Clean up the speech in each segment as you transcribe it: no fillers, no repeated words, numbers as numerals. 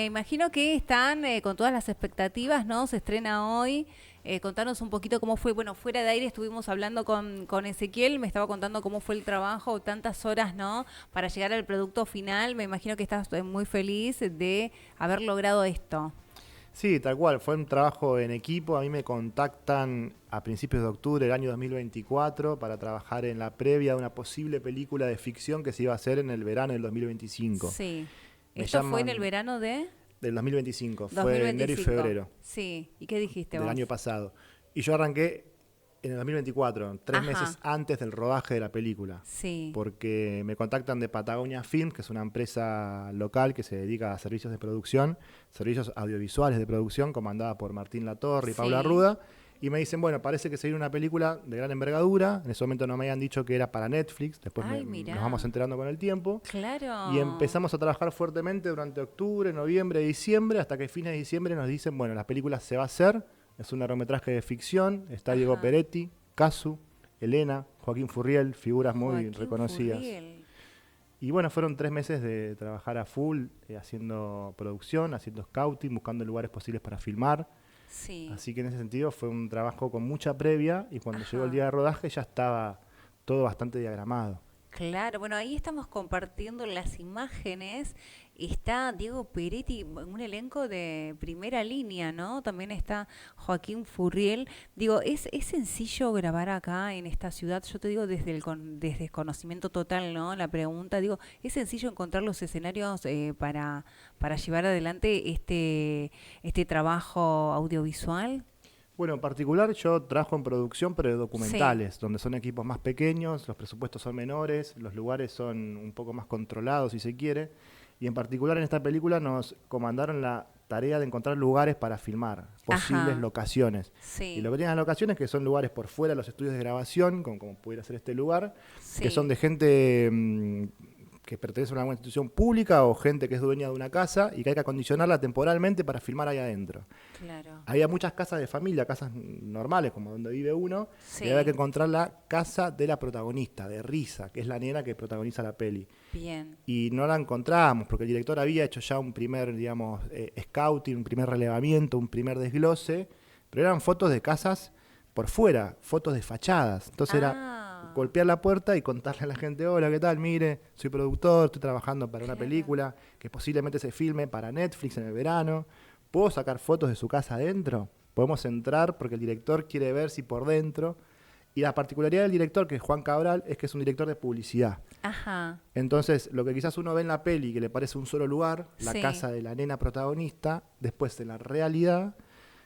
Me imagino que están con todas las expectativas, ¿no? Se estrena hoy. Contanos un poquito cómo fue. Bueno, fuera de aire estuvimos hablando con Ezequiel, me estaba contando cómo fue el trabajo, tantas horas, ¿no? Para llegar al producto final. Me imagino que estás muy feliz de haber logrado esto. Sí, tal cual, fue un trabajo en equipo. A mí me contactan a principios de octubre del año 2024 para trabajar en la previa de una posible película de ficción que se iba a hacer en el verano del 2025. Sí. Me Esto fue en el llaman verano de del 2025, fue enero y 2025. febrero Sí. ¿Y qué dijiste del vos? año pasado. Y yo arranqué en el 2024, 3 meses Ajá. antes del rodaje de la película, Sí. porque me contactan de Patagonia Film, que es una empresa local que se dedica a servicios de producción, servicios audiovisuales de producción, comandada por Martín Latorre y Paula Sí. Ruda, y me dicen, bueno, parece que se viene una película de gran envergadura. En ese momento no me habían dicho que era para Netflix, después Ay, nos vamos mirá. enterando con el tiempo, y Claro. empezamos a trabajar fuertemente durante octubre, noviembre, diciembre, hasta que fines de diciembre nos dicen, bueno, la película se va a hacer, es un largometraje de ficción, está Diego Ajá. Peretti, Casu, Elena, Joaquín Furriel, figuras muy Joaquín reconocidas. Furriel. Y bueno, fueron 3 meses de trabajar a full, haciendo producción, haciendo scouting, buscando lugares posibles para filmar. Sí. Así que en ese sentido fue un trabajo con mucha previa y cuando llegó el Ajá. día de rodaje ya estaba todo bastante diagramado. Claro, bueno, ahí estamos compartiendo las imágenes. Está Diego Peretti, un elenco de primera línea, ¿no? También está Joaquín Furriel. Digo, ¿es sencillo grabar acá en esta ciudad? Yo te digo desde el conocimiento total, ¿no? La pregunta, digo, ¿es sencillo encontrar los escenarios para llevar adelante este trabajo audiovisual? Bueno, en particular yo trabajo en producción, pero de Sí. documentales, donde son equipos más pequeños, los presupuestos son menores, los lugares son un poco más controlados, si se quiere. Y en particular en esta película nos comandaron la tarea de encontrar lugares para filmar, posibles Ajá. locaciones. Y lo Sí. que tienen las locaciones que son lugares por fuera de los estudios de grabación, como pudiera ser este lugar, que son Sí. de gente que pertenece a una institución pública o gente que es dueña de una casa y que hay que acondicionarla temporalmente para filmar ahí adentro. Claro. Había muchas casas de familia, casas normales, como donde vive uno, y había que Sí. encontrar la casa de la protagonista, de Risa, que es la nena que protagoniza la peli. Bien. Y no la encontrábamos, porque el director había hecho ya un primer, digamos, scouting, un primer relevamiento, un primer desglose, pero eran fotos de casas por fuera, fotos de fachadas. Entonces era Ah, golpear la puerta y contarle a la gente, hola, ¿qué tal? Mire, soy productor, estoy trabajando para una claro. película que posiblemente se filme para Netflix en el verano. ¿Puedo sacar fotos de su casa adentro? Podemos entrar porque el director quiere ver si por dentro. Y la particularidad del director, que es Juan Cabral, es que es un director de publicidad. Ajá. Entonces, lo que quizás uno ve en la peli que le parece un solo lugar, la Sí. casa de la nena protagonista, después en la realidad,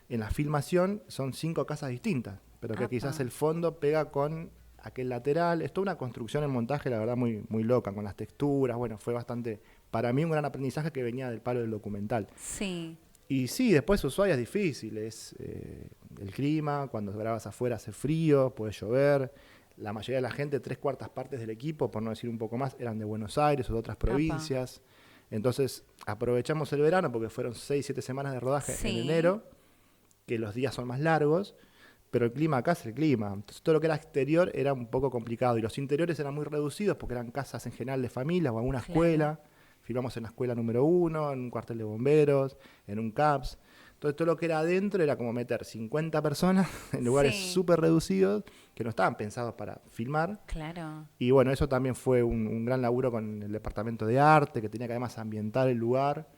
en la filmación, son 5 casas distintas, pero que Apa. quizás el fondo pega con aquel lateral. Es toda una construcción en montaje, la verdad, muy, muy loca, con las texturas. Bueno, fue bastante, para mí, un gran aprendizaje que venía del palo del documental. Sí. Y sí, después Ushuaia es difícil, es el clima, cuando grabas afuera hace frío, puede llover. La mayoría de la gente, 3/4 partes del equipo, por no decir un poco más, eran de Buenos Aires o de otras Apa. provincias. Entonces aprovechamos el verano porque fueron 6, 7 semanas de rodaje en Sí. enero, que los días son más largos, pero el clima acá es el clima. Entonces todo lo que era exterior era un poco complicado y los interiores eran muy reducidos porque eran casas en general de familias o alguna Claro. escuela. Filmamos en la escuela número uno, en un cuartel de bomberos, en un CAPS. Entonces todo lo que era adentro era como meter 50 personas en lugares Sí. súper reducidos que no estaban pensados para filmar. Claro. Y bueno, eso también fue un gran laburo con el departamento de arte, que tenía que además ambientar el lugar.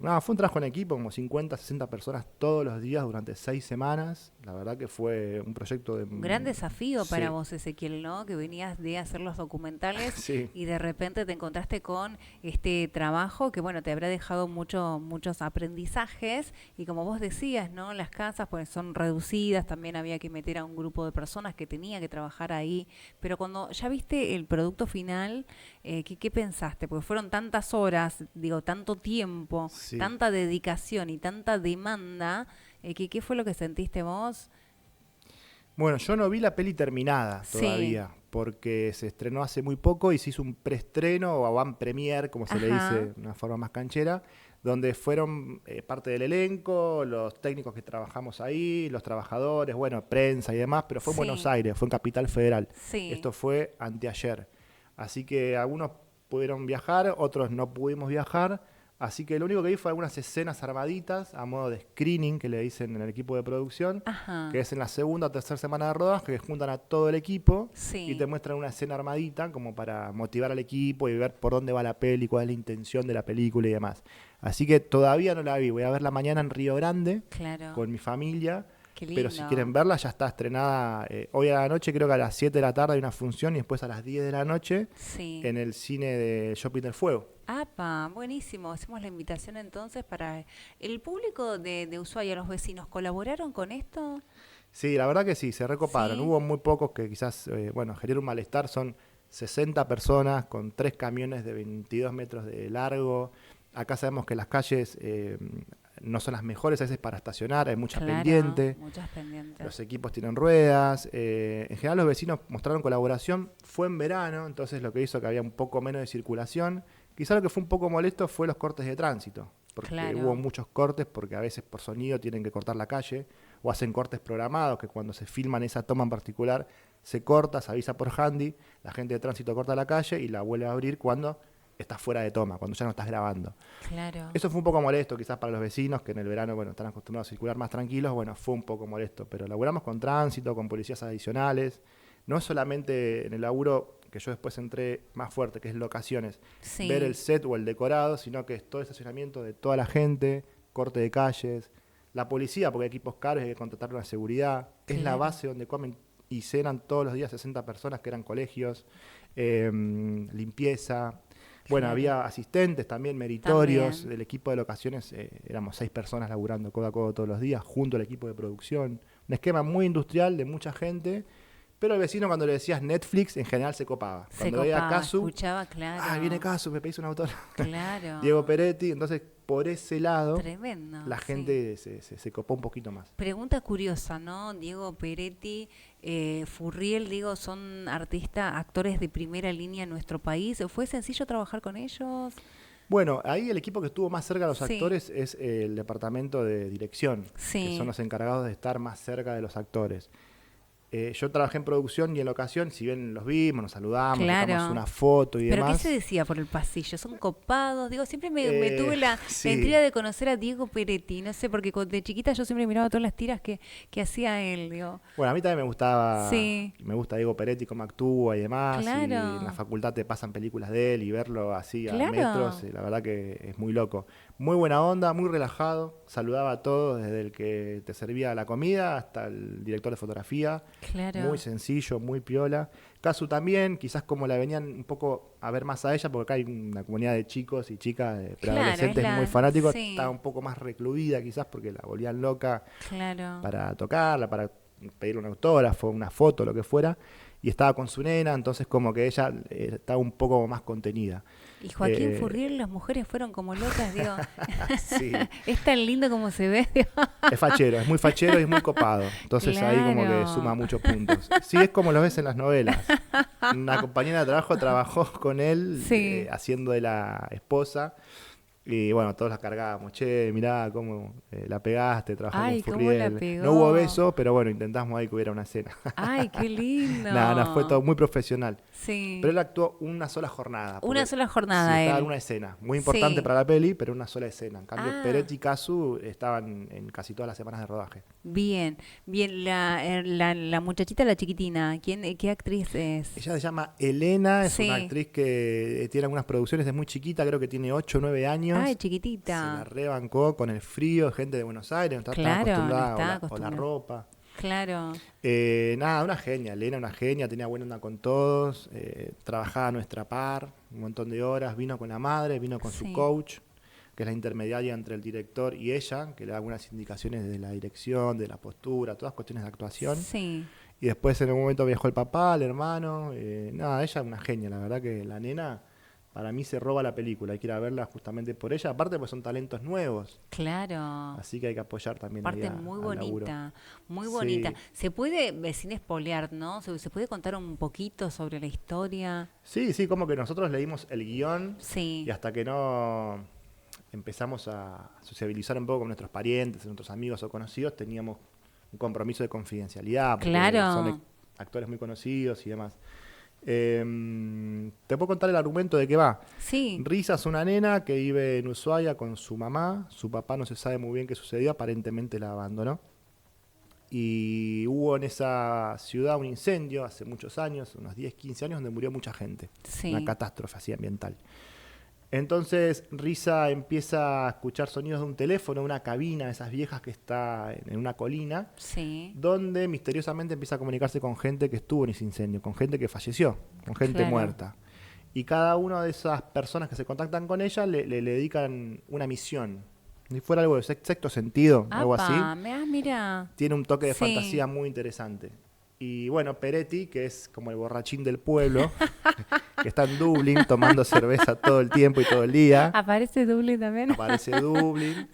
No, fue un trabajo en equipo, como 50, 60 personas todos los días durante 6 semanas. La verdad que fue un proyecto de... Un gran desafío para Sí, vos, Ezequiel, ¿no? Que venías de hacer los documentales sí, y de repente te encontraste con este trabajo que, bueno, te habrá dejado muchos aprendizajes y como vos decías, ¿no? Las casas pues son reducidas, también había que meter a un grupo de personas que tenía que trabajar ahí, pero cuando ya viste el producto final, ¿qué pensaste? Porque fueron tantas horas, digo, tanto tiempo, sí. tanta dedicación y tanta demanda, ¿qué fue lo que sentiste vos? Bueno, yo no vi la peli terminada Sí. todavía, porque se estrenó hace muy poco y se hizo un preestreno o avant premier, como se le dice Ajá. de una forma más canchera, donde fueron parte del elenco, los técnicos que trabajamos ahí, los trabajadores, bueno, prensa y demás, pero fue en Buenos Sí. Aires, fue en Capital Federal. Sí. Esto fue anteayer. Así que algunos pudieron viajar, otros no pudimos viajar. Así que lo único que vi fue algunas escenas armaditas a modo de screening, que le dicen en el equipo de producción, Ajá. que es en la segunda o tercera semana de rodaje, que juntan a todo el equipo y te Sí, muestran una escena armadita como para motivar al equipo y ver por dónde va la peli, cuál es la intención de la película y demás. Así que todavía no la vi, voy a verla mañana en Río Grande claro. con mi familia, Qué pero si lindo. quieren verla ya está estrenada hoy a la noche, creo que a las 7 de la tarde hay una función y después a las 10 de la noche Sí. en el cine de Shopping del Fuego. Apa, buenísimo. Hacemos la invitación entonces para el público de Ushuaia, los vecinos. ¿Colaboraron con esto? Sí, la verdad que sí, se recoparon. Sí. Hubo muy pocos que quizás, bueno, generaron un malestar. Son 60 personas con 3 camiones de 22 metros de largo. Acá sabemos que las calles no son las mejores a veces para estacionar, hay mucha Claro, pendiente, muchas pendientes. los equipos tienen ruedas. En general los vecinos mostraron colaboración. Fue en verano, entonces lo que hizo que había un poco menos de circulación. Quizá lo que fue un poco molesto fue los cortes de tránsito, porque hubo Claro, muchos cortes, porque a veces por sonido tienen que cortar la calle, o hacen cortes programados, que cuando se filman esa toma en particular, se corta, se avisa por handy, la gente de tránsito corta la calle y la vuelve a abrir cuando estás fuera de toma, cuando ya no estás grabando. claro. Eso fue un poco molesto quizás para los vecinos, que en el verano, bueno, están acostumbrados a circular más tranquilos, bueno, fue un poco molesto, pero laburamos con tránsito, con policías adicionales, no solamente en el laburo que yo después entré más fuerte, que es locaciones, ver el Sí, set o el decorado, sino que es todo el estacionamiento de toda la gente, corte de calles, la policía, porque hay equipos caros y hay que contratar una seguridad, es la claro. base donde comen y cenan todos los días 60 personas que eran colegios, limpieza. Bueno, Claro. había asistentes también meritorios También. del equipo de locaciones, éramos 6 personas laburando codo a codo todos los días, junto al equipo de producción. Un esquema muy industrial de mucha gente, pero el vecino cuando le decías Netflix en general se copaba. Se Cuando veía a copaba, Casu, escuchaba, viene claro. Casu, me pedís un autor. Diego Claro. Peretti, entonces por ese lado Tremendo, la sí. gente se copó un poquito más. Pregunta curiosa, ¿no? Diego Peretti, Furriel, digo, son artistas, actores de primera línea en nuestro país. ¿Fue sencillo trabajar con ellos? Bueno, ahí el equipo que estuvo más cerca de los Sí, actores es el departamento de dirección, que son sí, los encargados de estar más cerca de los actores. Yo trabajé en producción y en locación, si bien los vimos, nos saludamos, sacamos claro. una foto y ¿Pero qué se demás. decía por el pasillo? ¿Son copados? Digo, siempre me tuve la Sí, intriga de conocer a Diego Peretti. No sé, porque de chiquita yo siempre miraba todas las tiras que hacía él. Digo, bueno, a mí también sí, me gusta Diego Peretti, cómo actúa y demás, y en la claro, facultad te pasan películas de él y verlo así a metros, claro. la verdad que es muy loco. Muy buena onda, muy relajado, saludaba a todos, desde el que te servía la comida hasta el director de fotografía, muy Claro. sencillo, muy piola. Casu también, quizás como la venían un poco a ver más a ella, porque acá hay una comunidad de chicos y chicas, Claro, es preadolescentes muy la... fanáticos, estaba Sí, un poco más recluida quizás porque la volvían loca claro. para tocarla, para pedir un autógrafo, una foto, lo que fuera, y estaba con su nena, entonces como que ella estaba un poco más contenida. Y Joaquín Eh, Furriel, las mujeres fueron como locas, digo. sí, Es tan lindo como se ve, digo. es fachero, es muy fachero y es muy copado, entonces ahí como que suma Claro. muchos puntos. Sí, es como lo ves en las novelas. Una compañera de trabajo trabajó con él Sí. haciendo de la esposa. Y bueno, todos la cargábamos, che, mirá cómo la pegaste, trabajando con Ay, cómo la Furriel. No hubo pegó. beso, pero bueno, intentamos ahí que hubiera una escena. Ay, qué Nada, nada, fue todo lindo. muy profesional. Pero Sí. él actuó una sola jornada, Una porque sola sí, jornada estaba en él. una escena, muy importante Sí. para la peli, pero una sola escena. En cambio, Ah, Peretti y Casu estaban en casi todas las semanas de rodaje. bien. Bien, la muchachita, la chiquitina, qué actriz es? Ella se llama Elena, es una Sí. actriz que tiene algunas producciones desde muy chiquita, creo que tiene 8 o 9 Ay, años. Se la chiquitita. rebancó con el frío, gente de Buenos Aires, no está tan Claro, no acostumbrada, está o la acostumbrada. ropa. Claro. Nada, una genia, Elena, una genia, tenía buena onda con todos, trabajaba a nuestra par, un montón de horas, vino con la madre, vino con su Sí. coach, que es la intermediaria entre el director y ella, que le da algunas indicaciones de la dirección, de la postura, todas cuestiones de actuación. Sí. Y después en un momento viajó el papá, el hermano, nada, ella es una genia, la verdad que la nena para mí se roba la película, hay que ir a verla justamente por ella, aparte pues son talentos nuevos, Claro. así que hay que apoyar también ahí Parte muy al laburo. bonita, muy bonita. Sí, Se puede, sin espolear, ¿no? Se puede contar un poquito sobre la historia. sí, sí, como que nosotros leímos el guión y Sí, hasta que no empezamos a sociabilizar un poco con nuestros parientes, nuestros amigos o conocidos, teníamos un compromiso de confidencialidad, porque son claro, actores muy conocidos y demás. Te puedo contar el argumento de qué va. Sí, Risa es una nena que vive en Ushuaia con su mamá. Su papá no se sabe muy bien qué sucedió, aparentemente la abandonó. Y hubo en esa ciudad un incendio hace muchos años, unos 10, 15 años, donde murió mucha gente. Una sí, catástrofe así ambiental. Entonces Risa empieza a escuchar sonidos de un teléfono, una cabina, esas viejas que está en una colina, sí, donde misteriosamente empieza a comunicarse con gente que estuvo en ese incendio, con gente que falleció, con gente claro. muerta. Y cada una de esas personas que se contactan con ella le dedican una misión. Si fuera algo de sexto sentido, algo así, Apa, mira. tiene un toque de Sí. fantasía muy interesante. Y bueno, Peretti, que es como el borrachín del pueblo, que está en Dublín tomando cerveza todo el tiempo y todo el día, ¿Aparece doble también? aparece Dublín,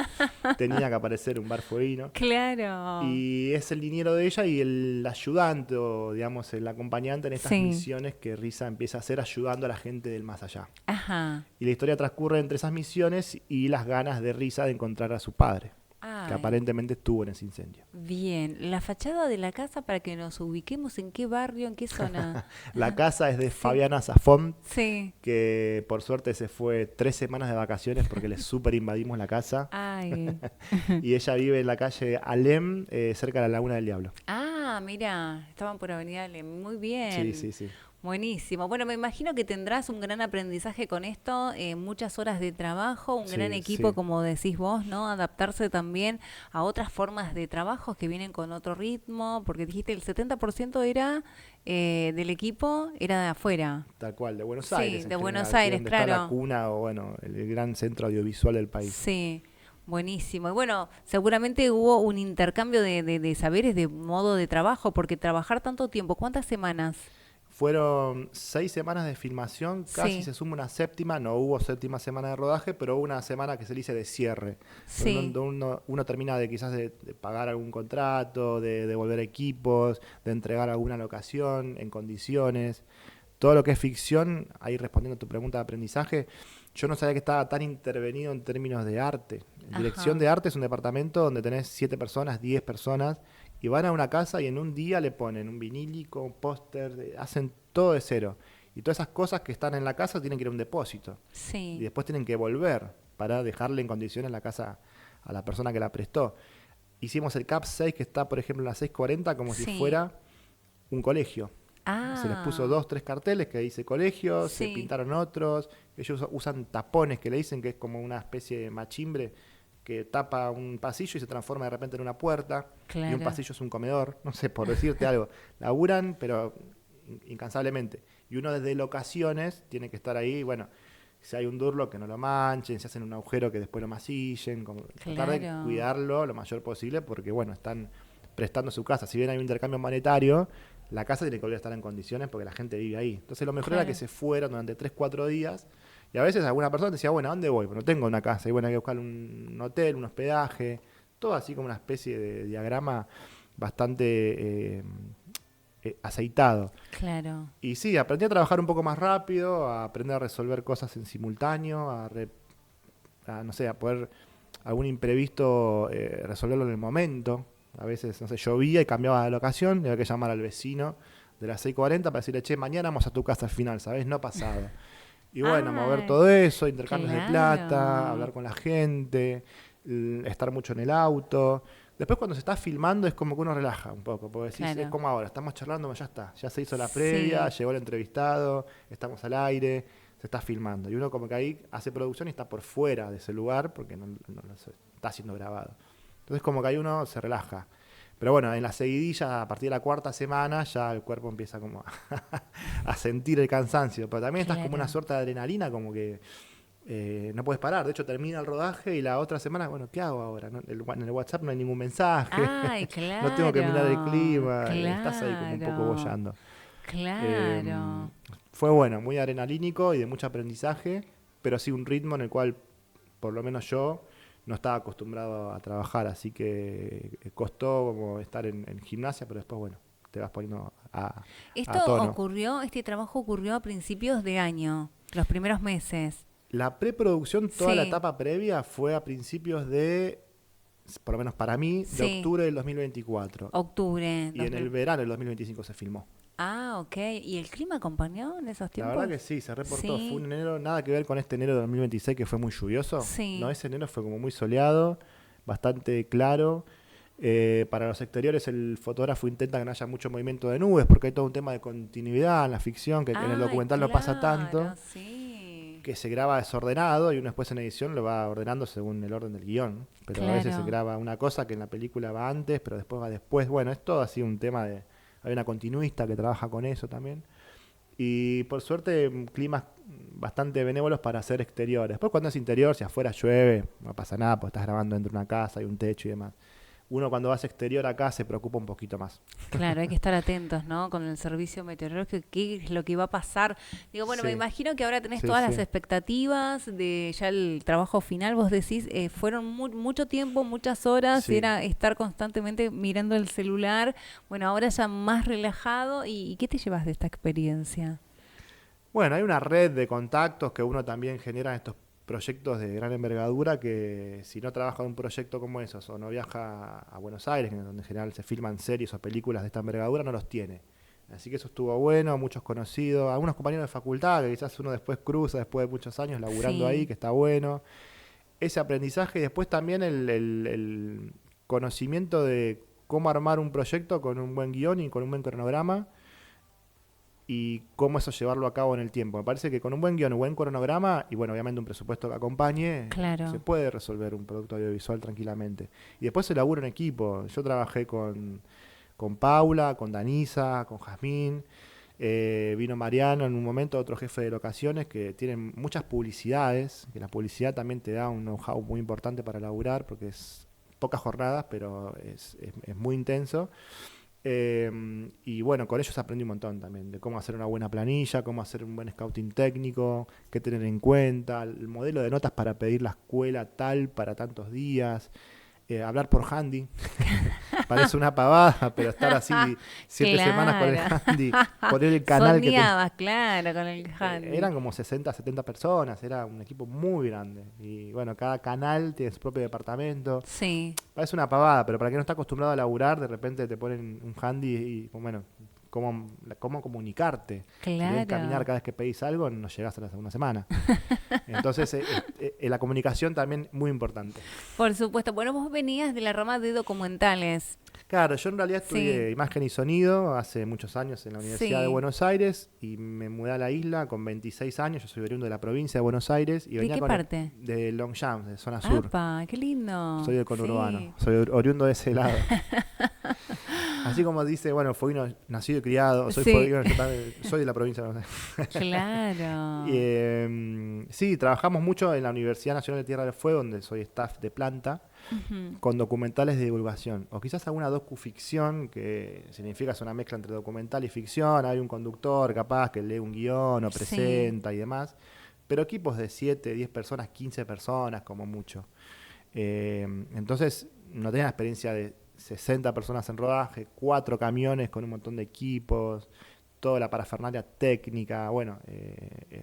tenía que aparecer un bar fueguino, Claro. y es el liniero de ella y el ayudante, o digamos el acompañante en estas Sí. misiones que Risa empieza a hacer ayudando a la gente del más allá. Ajá. Y la historia transcurre entre esas misiones y las ganas de Risa de encontrar a su padre, que Ay, aparentemente estuvo en ese incendio. bien. La fachada de la casa para que nos ubiquemos en qué barrio, en qué zona. La casa es de Sí. Fabiana Safón, Sí. que por suerte se fue 3 semanas de vacaciones porque le súper invadimos la casa. Ay. Y ella vive en la calle Alem, cerca de la Laguna del Diablo. Ah, mira, estaban por Avenida Alem. Muy Sí, bien. sí, sí. Buenísimo. Bueno, me imagino que tendrás un gran aprendizaje con esto, muchas horas de trabajo, un gran Sí, equipo, sí. como decís vos, ¿no? Adaptarse también a otras formas de trabajo que vienen con otro ritmo, porque dijiste el 70% era del equipo, era de afuera. Tal cual, de Buenos Sí, Aires en de Buenos general, que es Aires, donde está la claro. cuna o bueno, el gran centro audiovisual del país. Sí, buenísimo. Y bueno, seguramente hubo un intercambio de saberes, de modo de trabajo, porque trabajar tanto tiempo, ¿cuántas semanas? Fueron 6 semanas de filmación, casi Sí, se suma una séptima, no hubo séptima semana de rodaje, pero hubo una semana que se le dice de cierre, sí, donde uno termina de quizás de pagar algún contrato, de devolver equipos, de entregar alguna locación en condiciones. Todo lo que es ficción, ahí respondiendo a tu pregunta de aprendizaje, yo no sabía que estaba tan intervenido en términos de arte. En dirección ajá, de arte es un departamento donde tenés 7 personas, 10 personas, y van a una casa y en un día le ponen un vinílico, un póster, hacen todo de cero. Y todas esas cosas que están en la casa tienen que ir a un depósito. Y sí, después tienen que volver para dejarle en condiciones la casa a la persona que la prestó. Hicimos el CAP 6 que está, por ejemplo, en la 640 como si sí. fuera un colegio. Se les puso Ah, 2, 3 carteles que dice colegio, se sí, pintaron otros. Ellos usan tapones que le dicen que es como una especie de machimbre que tapa un pasillo y se transforma de repente en una puerta. Y un claro. pasillo es un comedor. No sé, por decirte algo. Laburan, pero incansablemente. Y uno desde locaciones tiene que estar ahí. Bueno, si hay un durlo que no lo manchen, si hacen un agujero que después lo masillen. Como, tratar de Claro. cuidarlo lo mayor posible porque, bueno, están prestando su casa. Si bien hay un intercambio monetario, la casa tiene que volver a estar en condiciones porque la gente vive ahí. Entonces lo mejor era que Claro. se fueran durante 3 4 días. Y a veces alguna persona decía, bueno, ¿a dónde voy? Pues no tengo una casa. Y bueno, hay que buscar un hotel, un hospedaje. Todo así como una especie de diagrama bastante aceitado. Claro. Y sí, aprendí a trabajar un poco más rápido, a aprender a resolver cosas en simultáneo, no sé, a poder algún imprevisto resolverlo en el momento. A veces, no sé, llovía y cambiaba de locación, y había que llamar al vecino de las 6:40 para decirle, che, mañana vamos a tu casa al final, ¿sabes? No pasado. Y bueno, mover Ay, todo eso, intercambios de plata, claro. hablar con la gente, estar mucho en el auto. Después cuando se está filmando es como que uno relaja un poco, porque decís, es Claro. como ahora, estamos charlando, ya está, ya se hizo la previa, Sí. llegó el entrevistado, estamos al aire, se está filmando. Y uno como que ahí hace producción y está por fuera de ese lugar porque no se está siendo grabado. Entonces como que ahí uno se relaja. Pero bueno, en la seguidilla, a partir de la cuarta semana, ya el cuerpo empieza como a sentir el cansancio. Pero también estás como una Claro. suerte de adrenalina, como que no puedes parar. De hecho, termina el rodaje y la otra semana, bueno, ¿qué hago ahora? En el WhatsApp no hay ningún mensaje, Ay, no tengo que mirar el claro. clima, estás ahí como un poco Claro. boyando. Eh, Claro. Fue bueno, muy adrenalínico y de mucho aprendizaje, pero sí un ritmo en el cual, por lo menos yo, no estaba acostumbrado a trabajar, así que costó como estar en gimnasia, pero después, bueno, te vas poniendo a Esto tono. ocurrió, este trabajo ocurrió a principios de año, los primeros meses. La preproducción, toda la Sí, etapa previa, fue a principios de, por lo menos para mí, de sí. octubre del 2024. Octubre. Y en el verano del 2025 se filmó. Ah, ok. ¿Y el clima acompañó en esos La verdad que tiempos? sí, se reportó. Fue un Sí, enero, nada que ver con este enero de 2026 que fue muy lluvioso. No, sí. ese enero fue como muy soleado, bastante claro. Para los exteriores el fotógrafo intenta que no haya mucho movimiento de nubes porque hay todo un tema de continuidad en la ficción, que en el Ay, documental no pasa claro, tanto, sí. que se graba desordenado y uno después en edición lo va ordenando según el orden del guión. Pero a veces se Claro. graba una cosa que en la película va antes, pero después va después. Bueno, es todo así un tema de... Hay una continuista que trabaja con eso también. Y por suerte, climas bastante benévolos para hacer exteriores. Después, cuando es interior, si afuera llueve, no pasa nada, porque estás grabando dentro de una casa, hay un techo y demás. Uno, cuando vas exterior acá, se preocupa un poquito más. Claro, hay que estar atentos, ¿no? Con el servicio meteorológico, qué es lo que va a pasar. Digo, bueno, me Sí, imagino que ahora tenés sí, todas las sí. expectativas de ya el trabajo final. Vos decís, fueron mucho tiempo, muchas horas, y Sí. era estar constantemente mirando el celular. Bueno, ahora ya más relajado. ¿Y qué te llevas de esta experiencia? Bueno, hay una red de contactos que uno también genera en estos proyectos de gran envergadura que si no trabaja en un proyecto como esos o no viaja a Buenos Aires, donde en general se filman series o películas de esta envergadura, no los tiene. Así que eso estuvo bueno, muchos conocidos, algunos compañeros de facultad que quizás uno después cruza después de muchos años laburando ahí, Sí, que está bueno. Ese aprendizaje y después también el conocimiento de cómo armar un proyecto con un buen guión y con un buen cronograma y cómo eso llevarlo a cabo en el tiempo. Me parece que con un buen guión, un buen cronograma y bueno, obviamente un presupuesto que acompañe, se claro. puede resolver un producto audiovisual tranquilamente. Y después se labura en equipo. Yo trabajé con Paula, con Danisa, con Jazmín. Vino Mariano en un momento, otro jefe de locaciones que tienen muchas publicidades, que la publicidad también te da un know-how muy importante para laburar porque es pocas jornadas, pero es muy intenso. Y bueno, con ellos aprendí un montón también, de cómo hacer una buena planilla, cómo hacer un buen scouting técnico, qué tener en cuenta, el modelo de notas para pedir la escuela tal para tantos días, hablar por handy. Parece una pavada, pero estar así 7 semanas con el Claro. handy, poner el canal que te... Soñabas, claro, con el handy. Eran como 60, 70 personas, era un equipo muy grande. Y bueno, cada canal tiene su propio departamento. Sí, Parece una pavada, pero para quien no está acostumbrado a laburar, de repente te ponen un handy y, bueno, cómo comunicarte. Si tenés que caminar claro. cada vez que pedís algo, no llegás a la segunda semana. Entonces, la comunicación también muy importante. Por supuesto. Bueno, vos venías de la rama de documentales. Claro, yo en realidad Sí, estudié imagen y sonido hace muchos años en la Universidad de sí. Buenos Aires y me mudé a la isla con 26 años. Yo soy oriundo de la provincia de Buenos Aires y ¿De venía qué con parte? de Longchamp, de zona sur. ¡Apa! ¡Qué Soy lindo! del Sí. conurbano, soy oriundo de ese lado. Así como dice, bueno, fui nacido y criado, soy Sí, fueguino, yo también soy de la provincia de Buenos Aires. Y, claro. sí, trabajamos mucho en la Universidad Nacional de Tierra del Fuego, donde soy staff de planta, Ujú. con documentales de divulgación. O quizás alguna docuficción, que significa es una mezcla entre documental y ficción. Hay un conductor capaz que lee un guión o Sí, presenta y demás. Pero equipos de 7, 10 personas, 15 personas como mucho. Entonces, no tenía la experiencia de 60 personas en rodaje, 4 camiones con un montón de equipos, toda la parafernalia técnica. Bueno,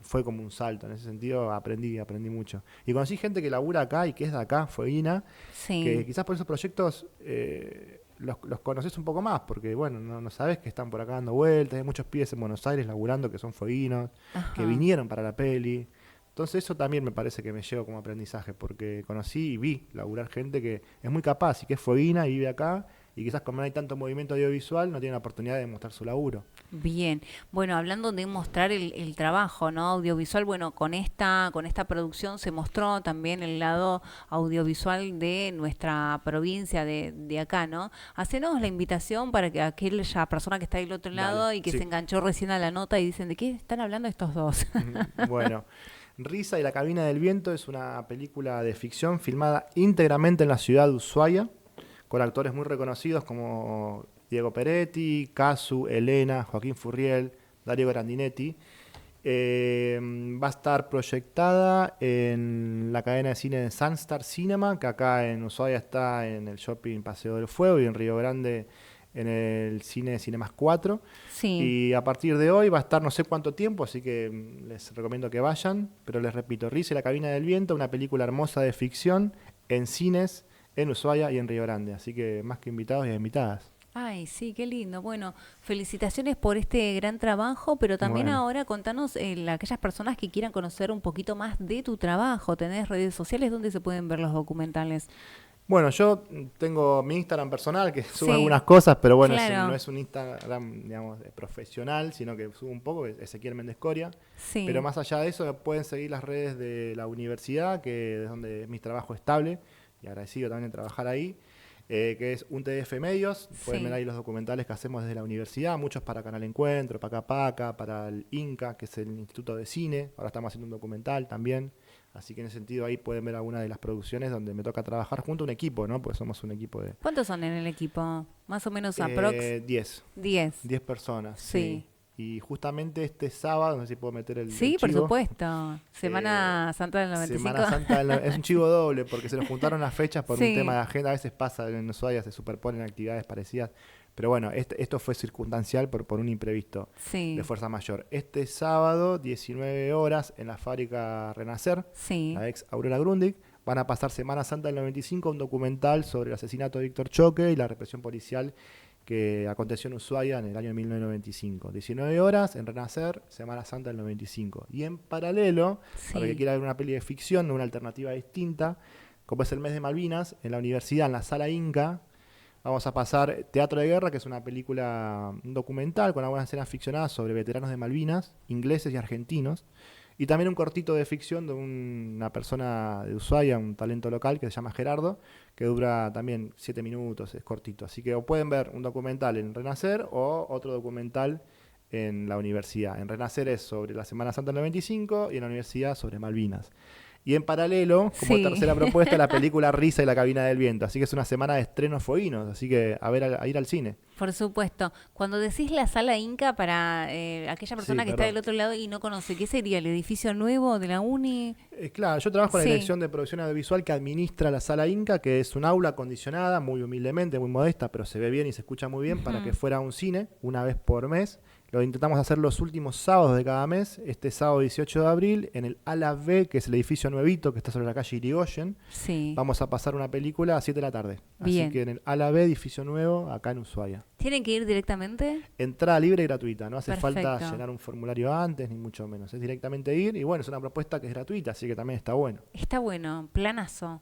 fue como un salto. En ese sentido, aprendí mucho. Y conocí gente que labura acá y que es de acá, fueguina, que sí. quizás por esos proyectos los conoces un poco más, porque bueno, no sabes que están por acá dando vueltas. Hay muchos pibes en Buenos Aires laburando que son fueguinos, que Ajá. vinieron para la peli. Entonces eso también me parece que me llevo como aprendizaje, porque conocí y vi laburar gente que es muy capaz y que es fueguina y vive acá, y quizás como no hay tanto movimiento audiovisual, no tiene la oportunidad de mostrar su laburo. Bien, bueno, hablando de mostrar el trabajo, ¿no? Audiovisual, bueno, con esta producción se mostró también el lado audiovisual de nuestra provincia de acá, ¿no? Hacenos la invitación para que aquella persona que está del otro Dale, lado y que se sí. enganchó recién a la nota y dicen, ¿de qué están hablando estos dos? Bueno, Risa y la cabina del viento es una película de ficción filmada íntegramente en la ciudad de Ushuaia, con actores muy reconocidos como Diego Peretti, Casu, Elena, Joaquín Furriel, Dario Grandinetti. Va a estar proyectada en la cadena de cine de Sunstar Cinema, que acá en Ushuaia está en el shopping Paseo del Fuego y en Río Grande en el cine Cinemas 4. Sí, Y a partir de hoy va a estar no sé cuánto tiempo, así que les recomiendo que vayan. Pero les repito, Risa y la cabina del viento, una película hermosa de ficción en cines, en Ushuaia y en Río Grande. Así que más que invitados y invitadas. Ay, sí, qué lindo. Bueno, felicitaciones por este gran trabajo, pero también Bueno. ahora contanos aquellas personas que quieran conocer un poquito más de tu trabajo. ¿Tenés redes sociales donde se pueden ver los documentales? Bueno, yo tengo mi Instagram personal que subo Sí, algunas cosas, pero bueno, no claro, es un Instagram, digamos, profesional, sino que subo un poco, es Ezequiel Méndez Coria. Pero sí, más allá de eso, me pueden seguir las redes de la universidad, que es donde es mi trabajo estable, y agradecido también de trabajar ahí, que es un TDF Medios. Pueden ver sí. ahí los documentales que hacemos desde la universidad, muchos para Canal Encuentro, Paca Paca, para el INCA, que es el Instituto de Cine. Ahora estamos haciendo un documental también. Así que en ese sentido ahí pueden ver algunas de las producciones donde me toca trabajar junto a un equipo, ¿no? Pues somos un equipo de ¿Cuántos son en el equipo? Más o menos aprox. 10, 10. 10 personas, sí. Sí. Y justamente este sábado, no sé si puedo meter el Sí, por chivo, supuesto. Semana Santa del 95. Semana Santa, es un chivo doble porque se nos juntaron las fechas por un tema Sí, de agenda. A veces pasa en Ushuaia, se superponen actividades parecidas. Pero bueno, esto fue circunstancial por un imprevisto de sí, fuerza mayor. Este sábado, 19 horas, en la fábrica Renacer, sí. la ex Aurora Grundig, van a pasar Semana Santa del 95, un documental sobre el asesinato de Víctor Choque y la represión policial que aconteció en Ushuaia en el año 1995. 19 horas en Renacer, Semana Santa del 95. Y en paralelo, para el que Sí, quiera ver una peli de ficción, una alternativa distinta, como es el mes de Malvinas, en la universidad, en la Sala Inca, vamos a pasar Teatro de Guerra, que es una película, un documental con algunas escenas ficcionadas sobre veteranos de Malvinas, ingleses y argentinos. Y también un cortito de ficción de una persona de Ushuaia, un talento local que se llama Gerardo, que dura también 7 minutos, es cortito. Así que o pueden ver un documental en Renacer o otro documental en la universidad. En Renacer es sobre la Semana Santa del 95 y en la universidad sobre Malvinas. Y en paralelo, como sí. tercera propuesta, la película Risa y la cabina del viento. Así que es una semana de estrenos fueguinos, así que a ver, a ir al cine. Por supuesto. Cuando decís la sala Inca para aquella Sí, persona que está perdón. del otro lado y no conoce, ¿qué sería? ¿El edificio nuevo de la uni? Claro, yo trabajo en la Sí. Dirección de Producción Audiovisual que administra la Sala Inca, que es un aula acondicionada, muy humildemente, muy modesta, pero se ve bien y se escucha muy bien para que Ujú. fuera un cine una vez por mes. Lo intentamos hacer los últimos sábados de cada mes. Este sábado 18 de abril, en el Ala B, que es el edificio nuevito que está sobre la calle Irigoyen, Sí. vamos a pasar una película a 7 de la tarde. Así Bien. que en el Ala B, edificio nuevo, acá en Ushuaia. ¿Tienen que ir directamente? Entrada libre y gratuita, no hace falta Perfecto. llenar un formulario antes, ni mucho menos. Es directamente ir y bueno, es una propuesta que es gratuita, así que también está bueno. Está bueno, planazo.